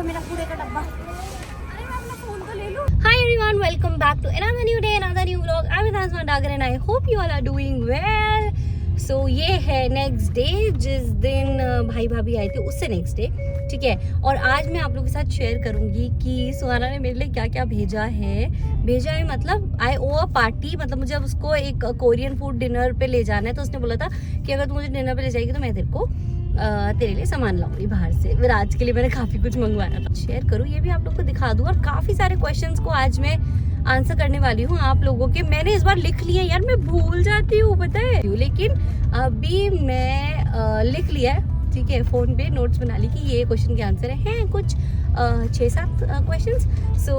गया मेरा कूड़े का डब्बा। अरे मैं अपना फोन तो ले लूं। Hi everyone, welcome back to another new day, another new vlog. I'm Azma Dagar and I hope you all are doing well. So ये है नेक्स्ट डे, जिस दिन भाई भाभी आए थे उससे नेक्स्ट डे, ठीक है। और आज मैं आप लोगों के साथ शेयर करूंगी कि सुहाना ने मेरे लिए क्या क्या भेजा है मतलब आई ओ अ पार्टी, मतलब मुझे अब उसको एक कोरियन फूड डिनर पे ले जाना है। तो उसने बोला था कि अगर तू मुझे डिनर पे ले जाएगी तो मैं तेरे लिए सामान लाऊंगी बाहर से। फिर आज के लिए मैंने काफ़ी कुछ मंगवाया था, शेयर करूँ ये भी आप लोग को दिखा दूँ। और काफ़ी सारे क्वेश्चंस को आज मैं आंसर करने वाली हूँ आप लोगों के। मैंने इस बार लिख लिया यार, मैं भूल जाती हूँ पता है, लेकिन अभी मैं लिख लिया है, ठीक है। फ़ोन पे नोट्स बना ली कि ये क्वेश्चन के आंसर हैं कुछ 6-7 क्वेश्चंस। सो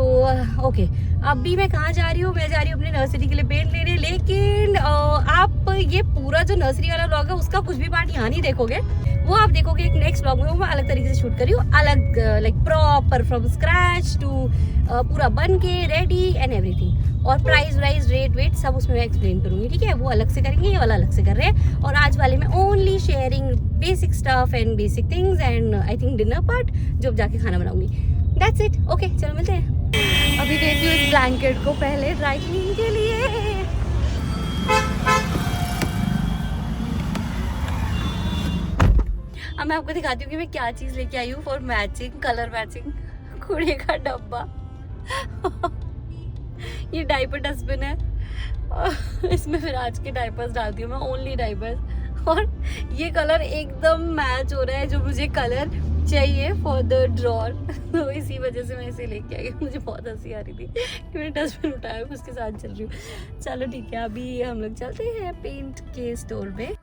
ओके, अभी मैं कहाँ जा रही हूँ? मैं जा रही हूँ अपने नर्सरी के लिए पेंट लेने। लेकिन आप ये पूरा जो नर्सरी वाला व्लॉग है उसका कुछ भी पार्ट यहाँ नहीं देखोगे, वो आप देखोगे एक नेक्स्ट व्लॉग में। वो मैं अलग तरीके से शूट करी हूँ, अलग like proper from scratch to पूरा बन के रेडी एंड एवरीथिंग। और प्राइस वाइज रेट वेट सब उसमें मैं एक्सप्लेन करूँगी, ठीक है। वो अलग से करेंगे, ये वाला अलग से कर रहे हैं। और आज वाले में only sharing basic stuff and basic things and I think dinner part जो अब जाके खाना बनाऊंगी। दैट्स इट, ओके चलो मिलते हैं। अभी देती हूँ इस ब्लैंकेट को पहले ड्राई क्लीन के लिए। अब मैं आपको दिखाती हूँ कि मैं क्या चीज़ लेके आई हूँ फॉर मैचिंग, कलर मैचिंग। कूड़े का डब्बा ये डायपर डस्टबिन है, इसमें फिर आज के डायपर्स डालती हूँ मैं, ओनली डायपर्स। और ये कलर एकदम मैच हो रहा है जो मुझे कलर चाहिए फॉर द ड्रॉर, तो इसी वजह से मैं इसे लेके आई। मुझे बहुत हंसी आ रही थी कि मैंने डस्टबिन उठाया उसके साथ चल रही हूँ। चलो ठीक है, अभी हम लोग चलते हैं पेंट के स्टोर पे।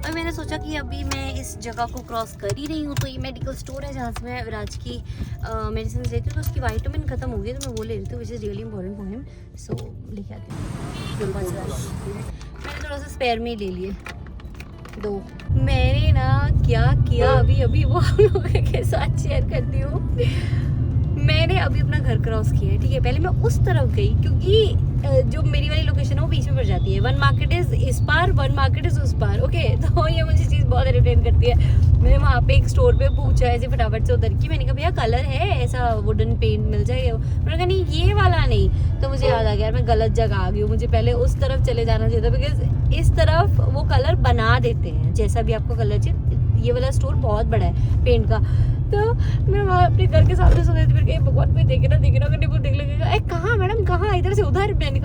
और मैंने सोचा कि अभी मैं इस जगह को क्रॉस कर ही रही हूँ, तो ये मेडिकल स्टोर है जहाँ से मैं विराज की मेडिसिन लेती हूँ। तो उसकी विटामिन खत्म हो गई तो मैं वो ले लेती हूँ, which is really important for him. So लेके आती हूँ। मैंने थोड़ा सा स्पेयर में ले लिए 2। मैंने ना क्या किया अभी वो आप लोगों के साथ शेयर करती हूँ। मैंने अभी अपना घर क्रॉस किया है, ठीक है। पहले मैं उस तरफ गई क्योंकि जो मेरी वाली लोकेशन है वो बीच में पड़ जाती है। 1 मार्केट इज इस पार, 1 मार्केट इज उस पार, ओके। तो ये मुझे चीज़ बहुत इरिटेट करती है। मैंने वहाँ पे एक स्टोर पे पूछा ऐसे फटाफट से उतर की, मैंने कहा भैया कलर है ऐसा वुडन पेंट मिल जाएगा? उन्होंने कहा नहीं ये वाला नहीं। तो मुझे याद आ गया यार मैं गलत जगह आ गई हूँ, मुझे पहले उस तरफ चले जाना चाहिए था, बिकॉज इस तरफ वो कलर बना देते हैं जैसा भी आपको कलर चाहिए। ये वाला स्टोर बहुत बड़ा है पेंट का। तो मैं वहाँ अपने घर के सामने सो गई थी, फिर कहीं भगवान कोई देखे ना अगर वो देख लगेगा कहाँ मैडम कहाँ, इधर से उधर। मैंने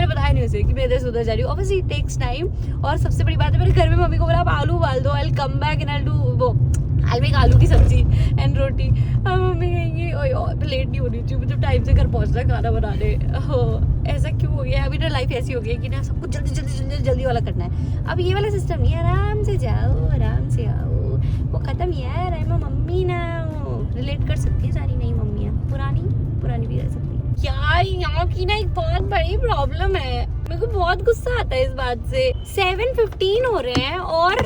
बताया नहीं उसे कि मैं इधर से उधर जा रही हूँ। Obviously it takes time. और सबसे बड़ी बात है मेरे घर में मम्मी को बोला आप आलू उबाल दो, I come back and I make आलू की सब्जी एंड रोटी। अब मम्मी कहेंगी लेट नहीं होनी चाहिए, मुझे टाइम से घर पहुँचना खाना बनाने। ऐसा क्यों हो गया? अभी ना लाइफ ऐसी हो गई है कि ना सब कुछ जल्दी वाला करना है। अब ये वाला सिस्टम नहीं है, आराम से जाओ आराम से आओ, वो खत्म यार है। मैं मम्मी ना रिलेट कर सकती है सारी नई मम्मियाँ, पुरानी भी रह सकती है। यार यहाँ की ना एक बहुत बड़ी प्रॉब्लम है, मेरे को बहुत गुस्सा आता है इस बात से। 7:15 हो रहे हैं और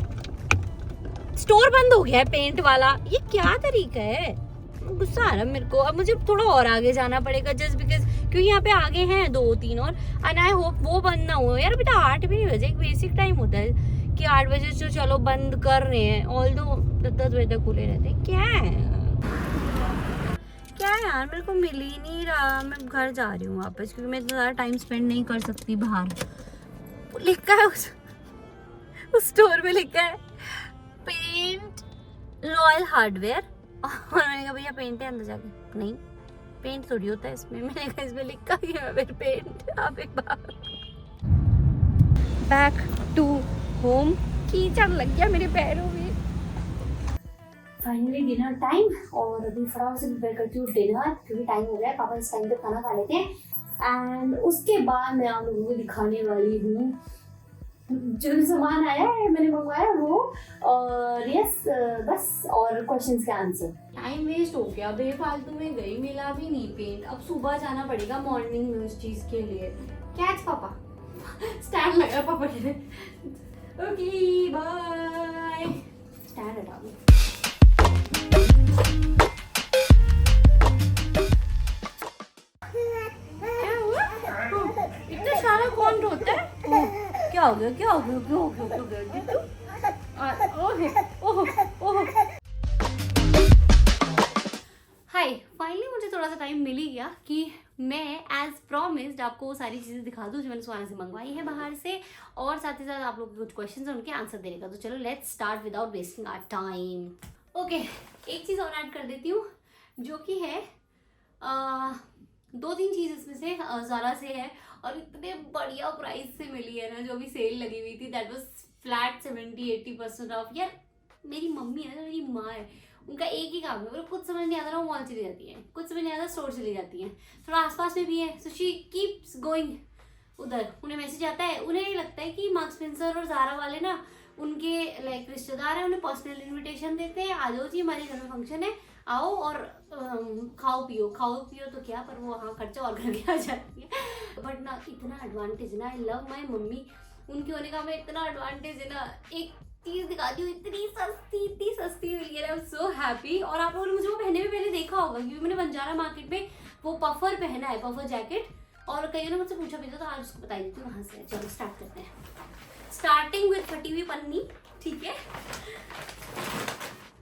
स्टोर बंद हो गया है पेंट वाला। ये क्या तरीका है? गुस्सा आ रहा है मेरे को। अब मुझे थोड़ा और आगे जाना पड़ेगा जस्ट बिकॉज, क्योंकि यहाँ पे आगे हैं 2-3 और एंड आई होप वो बंद ना हो। यार बेटा 8 भी नहीं बजे, एक बेसिक टाइम होता है कि 8 बजे से चलो बंद कर रहे हैं, ऑल्दो 10 बजे तक खुले रहते हैं। क्या है यार, मेरे को मिल ही नहीं रहा। मैं घर जा रही हूँ वापस क्योंकि मैं इतना ज़्यादा टाइम स्पेंड नहीं कर सकती बाहर। लिखा है उस स्टोर में लिखा है पेंट रॉयल हार्डवेयर। और मैंने कहा भैया पेंट है अंदर जाके? नहीं पेंट थोड़ी होता है इसमें। मैंने कहा इसमें लिखा ही है फिर पेंट। आप एक बार बैक टू होम। कीचड़ लग गया मेरे पैरों में। फाइनली डिनर टाइम, और अभी फटाफट से प्रिपेयर करती हूँ डिनर क्योंकि टाइम हो गया है। पापा इस टाइम पे खाना खा लेते हैं एंड उसके बाद मैं आप लोगों को दिखाने वाली हूँ जो भी सामान आया है मैंने मंगवाया वो। और यस बस, और क्वेश्चंस के आंसर। टाइम वेस्ट हो गया, बेफालतू में गई, मिला भी नहीं पेंट। अब सुबह जाना पड़ेगा मॉर्निंग में उस चीज के लिए। कैच पापा स्टैंड लगा पापा के लिए। Okay bye. स्टैंड हटा दो। क्या हुआ? इतना सारा कौन रोता है? क्या हो गया? हाय, फाइनली मुझे थोड़ा सा टाइम मिल ही गया कि मैं एज प्रॉमिस्ड आपको वो सारी चीज़ें दिखा दूँ जो मैंने सुहाना से मंगवाई है बाहर से, और साथ ही साथ आप लोगों के कुछ क्वेश्चंस हैं उनके आंसर देने का। तो चलो let's start without wasting our time. Okay, एक चीज़ और ऐड कर देती हूँ जो कि है 2-3 चीज़ इसमें से ज़ारा से है, और इतने बढ़िया प्राइस से मिली है ना, जो भी सेल लगी हुई थी, दैट वाज फ्लैट 70-80% ऑफ। यार मेरी मम्मी है ना, मेरी माँ है, उनका एक ही काम है, मतलब कुछ समझ नहीं आता ना, वो मॉल चली जाती है, कुछ समझ नहीं आता स्टोर चली जाती है, थोड़ा आसपास में भी है, सो शी कीप्स गोइंग उधर। उन्हें मैसेज आता है, उन्हें ये लगता है कि मार्क्स स्पेंसर और ज़ारा वाले ना उनके लाइक रिश्तेदार हैं, उन्हें पर्सनल इन्विटेशन देते हैं, आ जाओ जी हमारे घर में फंक्शन है, आओ और खाओ पियो तो क्या, पर वो हाँ खर्चा और करके आ जाती है। बट ना इतना एडवांटेज ना, आई लव माई मम्मी, उनके होने का मैं इतना एडवांटेज है ना। एक चीज दिखाती हूँ, इतनी सस्ती मिली है, आई एम सो हैप्पी। और आप लोगों ने मुझे वो पहने में पहले देखा होगा, क्योंकि मैंने बंजारा मार्केट में वो पफर पहना है, पफर जैकेट, और कईयों ने मुझसे पूछा भी था, तो आज उसको बताई देती हूँ वहां से। चलो स्टार्ट करते हैं, स्टार्टिंग विद फटी हुई पन्नी। ठीक है,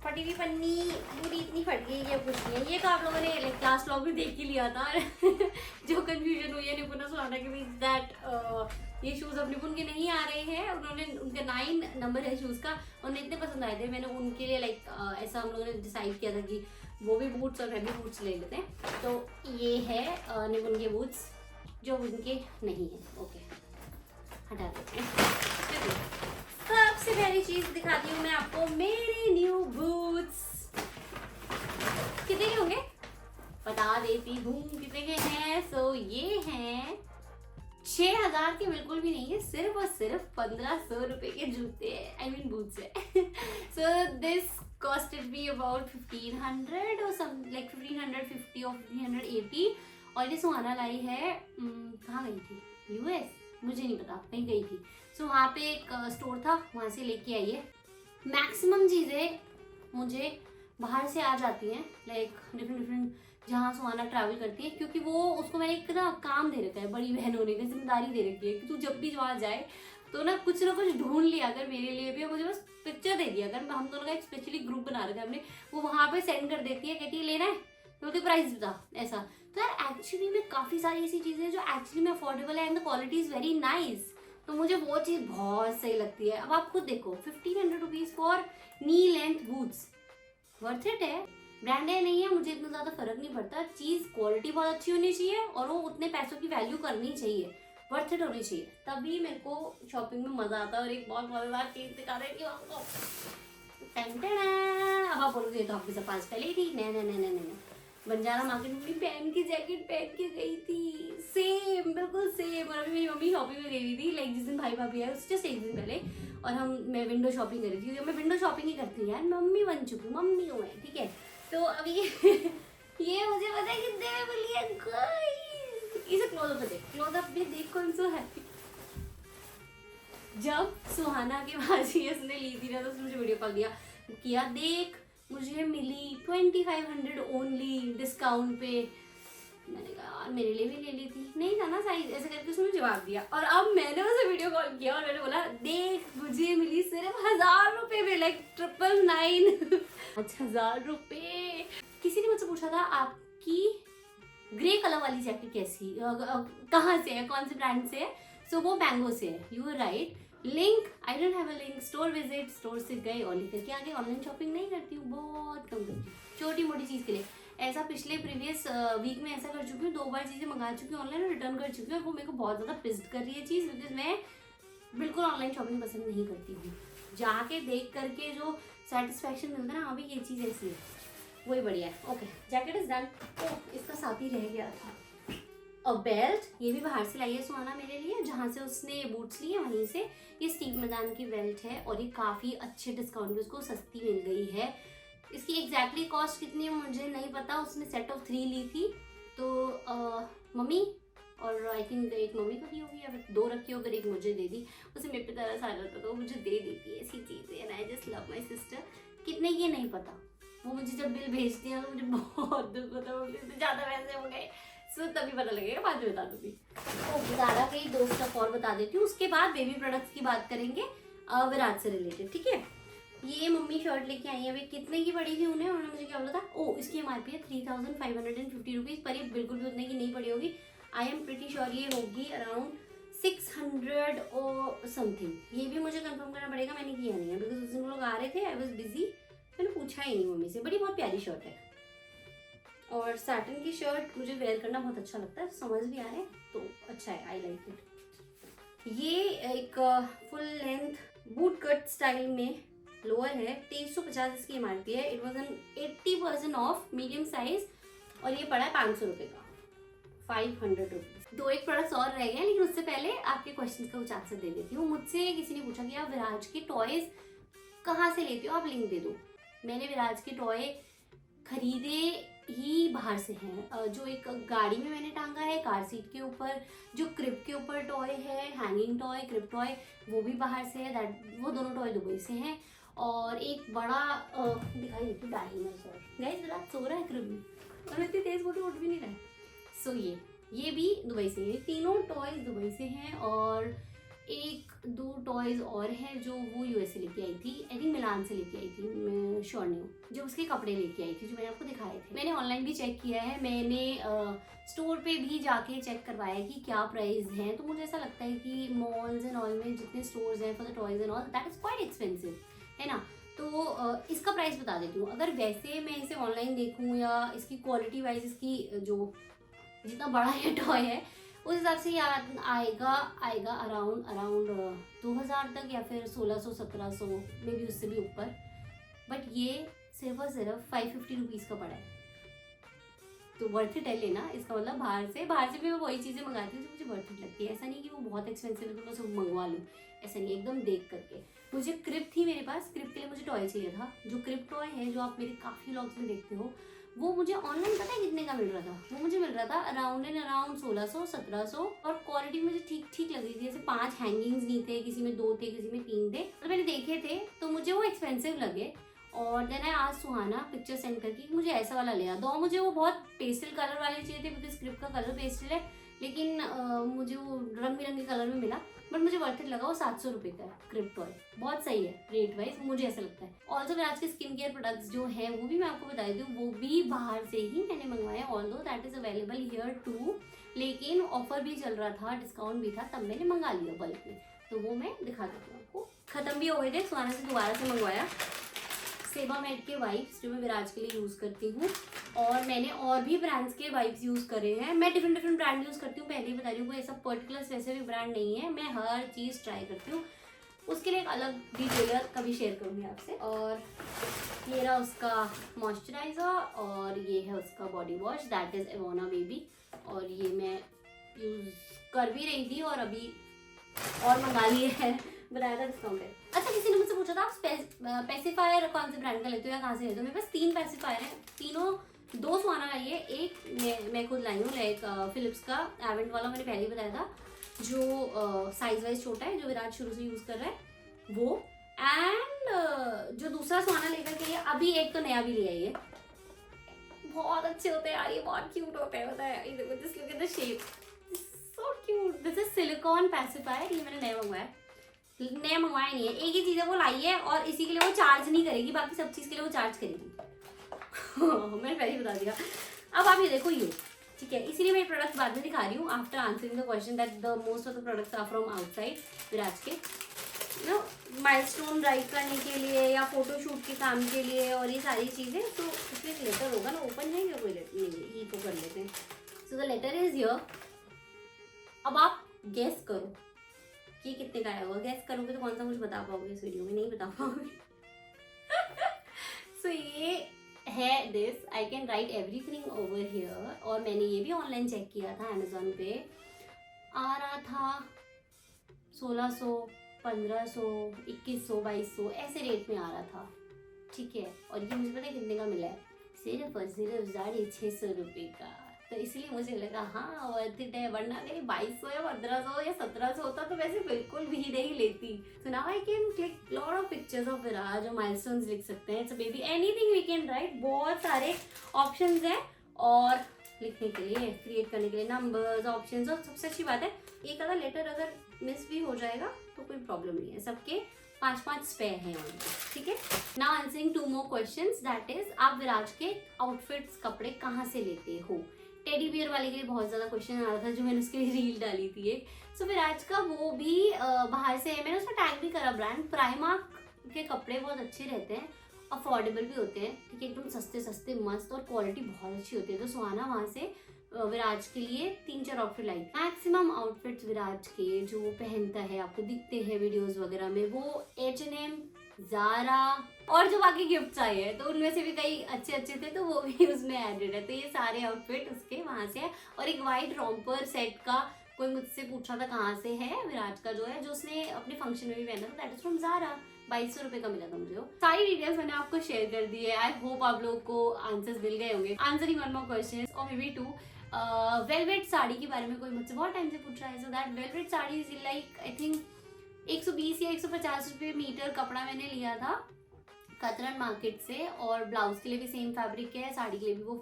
फटी हुई पन्नी पूरी इतनी फट गई है, कुछ नहीं है। ये तो आप लोगों ने क्लास व्लॉग भी देख ही लिया था। जो कंफ्यूजन हुई है निपुण सुहाना के बीच, दैट ये शूज़ अब निपुण के नहीं आ रहे हैं, उन्होंने उनका 9 नंबर है शूज़ का, उन्हें इतने पसंद आए थे, मैंने उनके लिए ऐसा हम लोगों ने डिसाइड किया था कि वो भी बूट्स और मैं भी बूट्स ले लेते हैं। तो ये है निपुण के बूट्स जो उनके नहीं है। ओके, हटा देते हैं। सबसे पहली चीज दिखाती हूँ मैं आपको, मेरे न्यू बूट्स। कितने के होंगे बता देती हूँ कितने के हैं। सो ये हैं 6000 के, बिल्कुल भी नहीं है, सिर्फ और सिर्फ 1500 रुपए के जूते हैं, आई मीन बूट्स है। So this costed me about 1500 और सम लाइक 1550 और 1580। और ये सुहाना लाई है, कहाँ गई थी, यूएस, मुझे नहीं पता, कहीं गई थी। सो वहाँ पे एक स्टोर था, वहाँ से लेके आई है। मैक्सिमम चीज़ें मुझे बाहर से आ जाती हैं, लाइक डिफरेंट जहाँ सुहाना ट्रैवल करती है, क्योंकि वो उसको मैंने एक ना काम दे रखा है, बड़ी बहन होने की जिम्मेदारी दे रखी है कि तू जब भी वहाँ जाए तो ना कुछ ढूंढ लिया अगर मेरे लिए भी, मुझे बस पिक्चर दे दिया अगर। हम दोनों का एक स्पेशली ग्रुप बना रखा है हमने, वो वहाँ पे सेंड कर देती है, कहती है लेना है, तो प्राइस बता, ऐसा। तो यार एक्चुअली में काफ़ी सारी ऐसी चीज़ें हैं जो एक्चुअली में अफोर्डेबल है, and the quality is very nice, तो मुझे वो चीज़ बहुत सही लगती है। अब आप खुद देखो, 1500 rupees for knee length boots, worth it है। ब्रांड है नहीं है, मुझे इतना ज़्यादा फर्क नहीं पड़ता, चीज़ क्वालिटी बहुत अच्छी होनी चाहिए और वो उतने पैसों की वैल्यू करनी चाहिए, वर्थ इट होनी चाहिए, तभी मेरे को शॉपिंग में मज़ा आता है। और एक बहुत मज़ेदार चीज़ दिखा रही हूँ आपको, अब आप बोलोगे तो आपके पास पहले थी, नहीं, बंजारा मार्केट में पहन की जैकेट पहन के गई थी, सेम बिल्कुल सेम। और अभी मेरी मम्मी शॉपिंग में गई हुई थी, लाइक जिस दिन भाई भाभी आए उससे जस्ट एक दिन पहले, और मैं विंडो शॉपिंग कर रही थी, क्योंकि मैं विंडो शॉपिंग ही करती हूँ यार, मम्मी बन चुकी, मम्मी हूँ मैं, ठीक है। तो अभी ये मुझे पता है कितने में मिली है गाइस, इसे क्लोजअप देख, क्लोजअप भी देख, कौन सो हैप्पी। जब सुहाना के पास ही उसने ली थी ना, तो उसने मुझे वीडियो कॉल किया, देख मुझे मिली 2500 ओनली डिस्काउंट पे। मैंने कहा यार मेरे लिए भी ले ली थी, नहीं था ना साइज, ऐसे करके उसने जवाब दिया। और अब मैंने उसे वीडियो कॉल किया और मैंने बोला देख मुझे मिली सिर्फ 1000 रुपये में, लाइक 999। 1000 रुपये। किसी ने मुझसे पूछा था आपकी ग्रे कलर वाली जैकेट कैसी, कहाँ से है, कौन से ब्रांड से है। सो वो मैंगो से है, you are right. Link, I don't have a link, store visit, store से गए और लेकर के आगे। ऑनलाइन शॉपिंग नहीं करती हूँ, बहुत कम करती हूँ, छोटी मोटी चीज़ के लिए। ऐसा पिछले प्रीवियस वीक में ऐसा कर चुकी हूँ, 2 बार चीज़ें मंगा चुकी हूँ ऑनलाइन और रिटर्न कर चुकी हूँ। वो मेरे को बहुत ज़्यादा पिस्ड कर रही है चीज़, बिकॉज मैं बिल्कुल ऑनलाइन शॉपिंग पसंद नहीं करती हूँ। जाके देख करके जो सेटिस्फैक्शन मिलता है ना, हाँ भी ये चीज़ ऐसी है, वही बढ़िया है। Okay, jacket is done. Oh, इसका साथ ही रह गया था और बेल्ट, ये भी बाहर से लाई है सुहाना मेरे लिए, जहाँ से उसने बूट्स लिए वहीं से। ये स्टीव मैदान की बेल्ट है और ये काफ़ी अच्छे डिस्काउंट में उसको सस्ती मिल गई है। इसकी एग्जैक्टली कॉस्ट कितनी है मुझे नहीं पता, उसने सेट ऑफ 3 ली थी, तो मम्मी और आई थिंक एक मम्मी को दी होगी या फिर 2 रखी होगी, एक मुझे दे दी। उसे मेरे पे तरस आ जाता तो मुझे दे देती है ऐसी चीज़ें, and I just love my sister. कितने की नहीं पता, वो मुझे जब बिल भेजती है तो मुझे बहुत दुख होता है, मुझे ज़्यादा पैसे हो गए, सो तभी पता लगेगा, बाद में बता दूँगी। तो ज़ारा के 2 स्टफ और बता देती हूँ, उसके बाद बेबी प्रोडक्ट्स की बात करेंगे विराट से रिलेटेड, ठीक है। ये मम्मी शर्ट लेके आई है, वे कितने की पड़ी थी उन्हें, उन्होंने मुझे क्या बोला था, ओ इसकी MRP है 3550 रुपीज़, पर ये बिल्कुल भी उतने की नहीं पड़ी होगी। आई एम प्रिटी श्योर ये होगी अराउंड 600 और समथिंग। ये भी मुझे कंफर्म करना पड़ेगा, मैंने किया नहीं है बिकॉज उस दिन लोग आ रहे थे, आई वॉज बिजी, मैंने पूछा ही नहीं मम्मी से। बड़ी बहुत प्यारी शर्ट है और सैटिन की शर्ट मुझे वेयर करना बहुत अच्छा लगता है, समझ भी आ रहा है तो अच्छा है, आई लाइक इट। ये एक full length boot cut style में लोअर है, 2350 इसकी MRP है। It was an 80% of medium size और ये पड़ा है 500 रुपये का, 500 रुपीज। दो एक प्रोडक्ट्स और रह गए, लेकिन उससे पहले आपके क्वेश्चन का कुछ आंसर दे देती हूँ। मुझसे किसी ने पूछा कि आप विराज के टॉयज कहाँ से लेते हो, आप लिंक दे दो। मैंने विराज के टॉय खरीदे ही बाहर से हैं, जो एक गाड़ी में मैंने टांगा है कार सीट के ऊपर, जो क्रिप के ऊपर टॉय है, हैंगिंग टॉय, क्रिप टॉय, वो भी बाहर से है, वो दोनों टॉय दुबई से हैं। और एक बड़ा दिखाई देती हूँ डायनासोर, गाइस विराज सो रहा है क्रिप में और इतनी तेज फोटो उठ भी नहीं रहा है। सो ये भी दुबई से है, तीनों टॉयज दुबई से हैं। और एक दो टॉयज और हैं जो वो US से लेके आई थी, आई थिंक मिलान से लेके आई थी, मैं श्योर नहीं हूँ, जो उसके कपड़े लेके आई थी जो मैंने आपको दिखाए थे। मैंने ऑनलाइन भी चेक किया है, मैंने स्टोर पे भी जाके चेक करवाया कि क्या प्राइस हैं। तो मुझे ऐसा लगता है कि मॉल्स एंड ऑल में जितने स्टोर्स हैं for the toys and all, that is quite expensive, है ना। तो इसका प्राइस बता देती हूँ। अगर वैसे मैं इसे ऑनलाइन देखूँ या इसकी क्वालिटी वाइज, इसकी जो जितना बड़ा ये टॉय है उस हिसाब से याद आएगा अराउंड 2000 तक या फिर 1600-1700 मे बी उससे भी ऊपर। बट ये सिर्फ और सिर्फ 550 रुपीज़ का पड़ा है, तो वर्थ इट है लेना। इसका मतलब बाहर से भी मैं वही चीज़ें मंगाती हूँ जो मुझे वर्थ इट लगती है। ऐसा नहीं कि वो बहुत एक्सपेंसिव है तो मैं सब मंगवा लूँ, ऐसा नहीं, एकदम देख करके। मुझे क्रिप थी मेरे पास, क्रिप के लिए मुझे टॉय चाहिए था। जो क्रिप टॉय है जो आप मेरे काफ़ी व्लॉग्स में देखते हो, वो मुझे ऑनलाइन पता है कितने का मिल रहा था, वो मुझे मिल रहा था अराउंड 1600-1700 और क्वालिटी मुझे ठीक ठीक लग रही थी। जैसे 5 हैंगिंग्स नहीं थे, किसी में 2 थे, किसी में 3 थे, तो मैंने देखे थे तो मुझे वो एक्सपेंसिव लगे। और देन आई आज सुहाना पिक्चर सेंड करके मुझे ऐसा वाला लिया दो। मुझे वो बहुत पेस्टल कलर वाले चाहिए थे बिकॉज स्क्रिप्ट का कलर पेस्टल है, लेकिन मुझे वो रंग बिरंगे कलर में मिला, बट मुझे वर्थ इट लगा। वो 700 रुपये का है क्रिप टॉय, बहुत सही है रेट वाइज, मुझे ऐसा लगता है। ऑल्सो विराज के स्किन केयर प्रोडक्ट्स जो हैं वो भी मैं आपको बता दूँ, वो भी बाहर से ही मैंने मंगवाया, although that is available here too. लेकिन ऑफर भी चल रहा था, डिस्काउंट भी था, तब मैंने मंगा लिया बल्क में, तो वो मैं दिखा देती हूँ आपको। खत्म भी हो गए थे, सुहाना से दोबारा से मंगवाया सेबामेड के वाइप्स जो मैं विराज के लिए यूज़ करती हूँ। और मैंने और भी ब्रांड्स के वाइप्स यूज़ करे हैं। मैं डिफरेंट ब्रांड यूज़ करती हूँ, पहले ही बता रही हूँ, कोई ऐसा पर्टिकुलर स्पेसिफिक ब्रांड नहीं है, मैं हर चीज़ ट्राई करती हूँ। उसके लिए एक अलग डिटेलर कभी शेयर करूँगी आपसे। और ये रहा उसका मॉइस्चराइज़र और ये है उसका body wash, that is Aveeno baby. और ये मैं यूज़ कर भी रही थी और अभी और मंगा लिए है, बताया था डिस्काउंट है। अच्छा, किसी ने मुझसे पूछा था आप पैसिफायर कौन से ब्रांड का लेते हो या कहाँ से लेते हो। मेरे पास 3 पैसिफायर हैं, तीनों 2 सुहाना लाई है, एक मैं खुद लाई हूँ, लाइक फिलिप्स का एवेंट वाला मैंने पहले ही बताया था, जो साइज वाइज छोटा है, जो विराज शुरू से यूज़ कर रहा है वो। एंड जो दूसरा सुहाना लेकर के अभी एक तो नया भी लिया है, ये बहुत अच्छे होते हैं यार, ये बहुत क्यूट होते हैं, पता है। ये देखो, just look at the shape, so cute. This is silicon pacifier, ये मैंने नया मंगवाया नहीं है, एक ही चीज़ है वो लाई है और इसी के लिए वो चार्ज नहीं करेगी, बाकी सब चीज़ के लिए वो चार्ज करेगी। मैंने पहले ही बता दिया। अब आप ये देखो, ये ठीक है, इसीलिए मैं प्रोडक्ट बाद में दिखा रही हूँ after answering the question that the most of the products are from outside Viraj के। माइलस्टोन राइड करने के लिए या फोटोशूट के काम के लिए और ये सारी चीज़ें। तो इसमें एक लेटर होगा ना, ओपन है या कोई लेटर नहीं, ये तो कर लेते हैं। So the letter is here. अब आप गेस करो कि कितने का आया होगा। गेस करोगे तो कौन सा मुझे बता पाओगे, इस वीडियो में नहीं बता पाओगे। सो ये है this, I can write everything over here. और मैंने ये भी ऑनलाइन चेक किया था, अमेजोन पे आ रहा था 1600, 1500, 2100, 2200 ऐसे रेट में आ रहा था, ठीक है। और ये मुझे पता है कितने का मिला है, सिर्फ और सिर्फ 650 रुपये का। तो इसलिए मुझे लगा हाँ वर्थ इट है, वरना अगर 2200 या 1500 या 1700 होता तो वैसे बिल्कुल भी नहीं लेती। So now I can click lot of pictures of Viraj और माइलस्टोन्स लिख सकते हैं, it's a baby, anything we can write, बहुत सारे ऑप्शंस हैं और लिखने के लिए, क्रिएट करने के लिए नंबर्स, ऑप्शंस। और सबसे अच्छी बात है एक आधा लेटर अगर मिस भी हो जाएगा तो कोई प्रॉब्लम नहीं है, सबके 5-5 स्पेयर हैं ऑलरेडी, ठीक है। Now answering 2 more questions, that is आप विराज के आउटफिट्स कपड़े कहाँ से लेते हो। टेडी बियर वाले के लिए बहुत ज्यादा क्वेश्चन आ रहा था जो मैंने उसके लिए रील डाली थी एक। सो विराज का वो भी बाहर से है, मैंने उसमें टैग भी करा ब्रांड। प्राइमार्क के कपड़े बहुत अच्छे रहते हैं, अफोर्डेबल भी होते हैं, ठीक है, एकदम सस्ते सस्ते मस्त, और क्वालिटी बहुत अच्छी होती है। तो सुहाना वहाँ से विराज के लिए 3-4 आउटफिट लाई। मैक्सिमम आउटफिट्स विराज के जो वो पहनता है, आपको दिखते हैं वीडियोस वगैरह में, वो H&M, ज़ारा और जो बाकी गिफ्ट्स आए हैं, तो उनमें से भी कई अच्छे अच्छे थे तो वो भी उसमें एडेड है। तो ये सारे आउटफिट उसके वहाँ से है। और एक वाइट रॉम्पर सेट का कोई मुझसे पूछा था कहाँ से है, विराज का जो है, जो उसने अपने फंक्शन में भी पहना था, दैट इज फ्रॉम ज़ारा। 2200 रुपए का मिला था मुझे। सारी डिटेल्स मैंने आपको शेयर कर दी है। आई होप आप लोगों को आंसर्स मिल गए होंगे। आंसरिंग 1 more question और मे बी 2। वेलवेट साड़ी के बारे में कोई मुझसे बहुत टाइम से पूछ रहा है। So that velvet sari is like I think 120 या 150 रुपये मीटर कपड़ा मैंने लिया था कतरन मार्केट से, और ब्लाउज के लिए भी सेम फैब्रिक है, साड़ी के लिए भी वो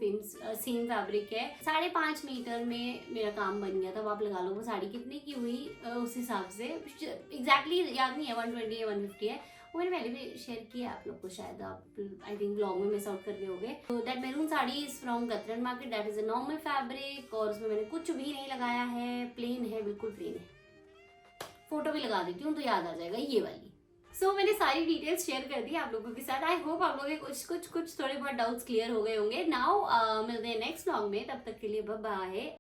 सेम फैब्रिक है। 5.5 मीटर में मेरा काम बन गया था। अब आप लगा लो वो साड़ी कितने की हुई उस हिसाब से, एग्जैक्टली याद नहीं है, 120 या 150 है। वो मैंने पहले भी शेयर किया आप लोग को, शायद आप आई थिंक ब्लॉग में मिस आउट कर गए होंगे। तो that maroon sari is from Katran market, that is a normal fabric, और उसमें मैंने कुछ भी नहीं लगाया है, प्लेन है, बिल्कुल प्लेन है। फोटो भी लगा देती हूँ तो याद आ जाएगा, ये वाली। सो मैंने सारी डिटेल्स शेयर कर दी आप लोगों के साथ। आई होप आप लोगों के कुछ थोड़े बहुत डाउट्स क्लियर हो गए होंगे। नाउ मिलते हैं नेक्स्ट व्लॉग में, तब तक के लिए बाय बाय।